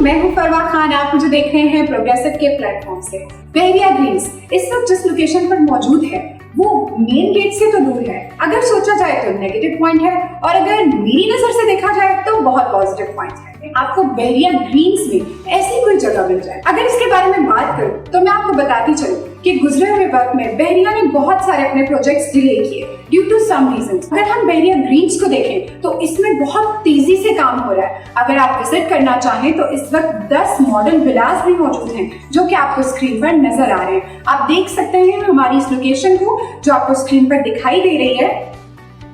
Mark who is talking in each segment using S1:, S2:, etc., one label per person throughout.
S1: मैं हूं फरवा खान। आप मुझे देख रहे हैं प्रोग्रेसिव के प्लेटफॉर्म से। बहरिया ग्रीन्स इस वक्त जिस लोकेशन पर मौजूद है वो मेन गेट से तो दूर है, अगर सोचा जाए तो नेगेटिव पॉइंट है, और अगर मेरी नजर से देखा जाए तो बहुत पॉजिटिव पॉइंट है। आपको बहरिया ग्रीन्स में ऐसी कोई जगह मिल जाए। अगर इसके बारे में बात करूं तो मैं आपको बताती चलूं कि गुजरे हुए वक्त में बहरिया ने बहुत सारे अपने प्रोजेक्ट्स डिले किए ड्यू टू सम रीजंस। अगर हम बहरिया ग्रीन्स को देखें तो इसमें बहुत तेजी से काम हो रहा है। अगर आप विजिट करना चाहें तो इस वक्त 10 मॉडर्न विलास भी मौजूद हैं जो कि आपको स्क्रीन पर नजर आ रहे हैं। आप देख सकते हैं हमारी इस लोकेशन को जो आपको स्क्रीन पर दिखाई दे रही है,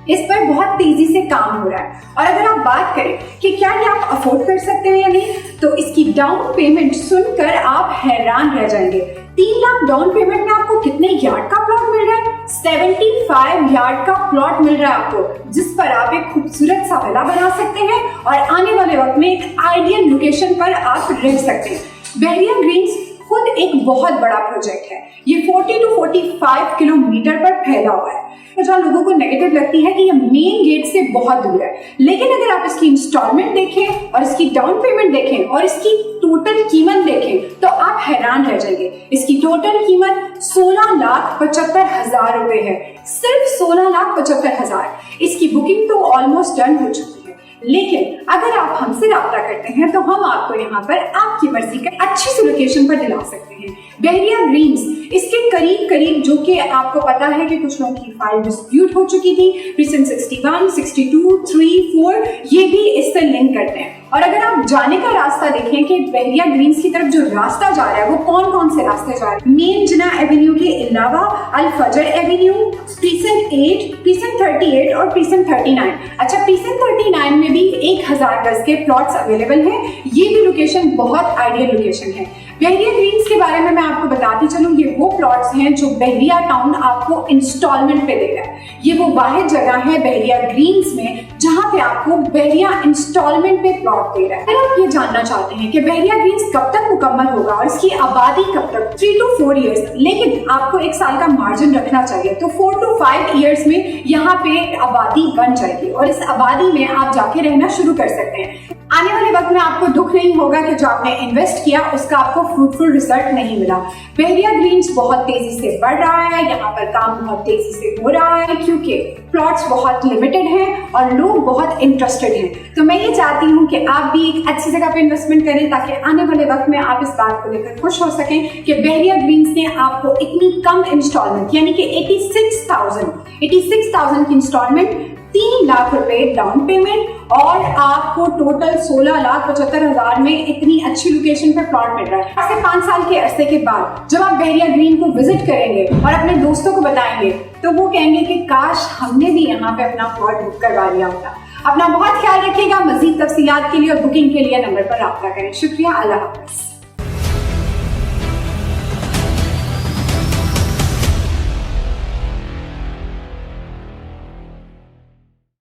S1: इस पर बहुत तेजी से काम हो रहा है। और अगर आप बात करें कि क्या ये आप अफोर्ड कर सकते हैं या नहीं, तो इसकी डाउन पेमेंट सुनकर आप हैरान रह जाएंगे। 3 लाख डाउन पेमेंट में आपको कितने यार्ड का प्लॉट मिल रहा है? 75 यार्ड का प्लॉट मिल रहा है आपको, जिस पर आप एक खूबसूरत सा विला बना सकते हैं और आने वाले वक्त में एक आइडियल लोकेशन पर आप रह सकते हैं। बहरिया ग्रीन्स खुद एक बहुत बड़ा प्रोजेक्ट है। ये 40 to 45 किलोमीटर पर फैला हुआ है। तो जहाँ लोगों को नेगेटिव लगती है कि ये मेन गेट से बहुत दूर है, लेकिन अगर आप इसकी इंस्टॉलमेंट देखें और इसकी डाउन पेमेंट देखें और इसकी टोटल कीमत देखें तो आप हैरान रह जाएंगे। इसकी टोटल कीमत 16,75,000 रुपए है, सिर्फ 16,75,000। इसकी बुकिंग तो ऑलमोस्ट डन हो चुकी है, लेकिन अगर आप हमसे राब्ता करते हैं तो हम आपको यहाँ पर आपकी मर्जी का अच्छी सी लोकेशन पर दिला सकते हैं। बहरिया ग्रीन्स इसके करीब करीब, जो कि आपको पता है कि कुछ लोगों की फाइल डिस्प्यूट हो चुकी थी, प्रीसेंट 61, 62, 3, 4 ये भी इससे लिंक करते हैं। और अगर आप जाने का रास्ता देखें कि बहरिया ग्रीन्स की तरफ जो रास्ता जा रहा है वो कौन कौन से रास्ते जा रहे हैं, मेन जिना एवेन्यू के अलावा अल फजर एवेन्यू, प्रीसेंट 8, प्रीसेंट 38 और प्रीसेंट 39। अच्छा, प्रीसेंट 39 में भी 1000 गज के प्लॉट्स अवेलेबल हैं। ये भी लोकेशन बहुत आइडियल लोकेशन है। बहरिया ग्रीन्स के बारे में मैं आपको बताती चलूं, ये वो प्लॉट्स हैं जो बहरिया टाउन आपको इंस्टॉलमेंट पे दे रहा है। ये वो वाहिद जगह है बहरिया ग्रीन्स में जहां पे आपको बहरिया इंस्टॉलमेंट पे प्लॉट दे रहा है। अगर आप ये जानना चाहते हैं कि बहरिया ग्रीन्स कब तक मुकम्मल होगा और इसकी आबादी कब तक, 3 to 4 ईयर्स, लेकिन आपको 1 साल का मार्जिन रखना चाहिए, तो 4 to 5 ईयर्स में यहाँ पे आबादी बन जाएगी और इस आबादी में आप जाके रहना शुरू कर सकते हैं। आने वाले वक्त में आपको दुख नहीं होगा कि जो आपने इन्वेस्ट किया उसका आपको फ्रूटफुल रिजल्ट नहीं मिला। बहरिया ग्रीन्स बहुत तेजी से बढ़ रहा है, यहाँ पर काम बहुत तेजी से हो रहा है क्योंकि प्लॉट्स बहुत लिमिटेड हैं और लोग बहुत इंटरेस्टेड हैं। तो मैं ये चाहती हूँ कि आप भी एक अच्छी जगह पे इन्वेस्टमेंट करें ताकि आने वाले वक्त में आप इस बात को लेकर खुश हो सकें कि बहरिया ग्रीन्स ने आपको इतनी कम इंस्टॉलमेंट यानी कि 86,000 की इंस्टॉलमेंट, 3 लाख रुपए डाउन पेमेंट और आपको टोटल 16,75,000 में इतनी अच्छी लोकेशन पर प्लॉट मिल रहा है। ऐसे 5 साल के अरसे के बाद जब आप बहरिया ग्रीन को विजिट करेंगे और अपने दोस्तों को बताएंगे तो वो कहेंगे कि काश हमने भी यहाँ पे अपना प्लॉट बुक करवा लिया होता। अपना बहुत ख्याल रखिएगा। मजीद तफसीलात के लिए और बुकिंग के लिए नंबर पर राब्ता करें। शुक्रिया। अल्लाह हाफ़िज़।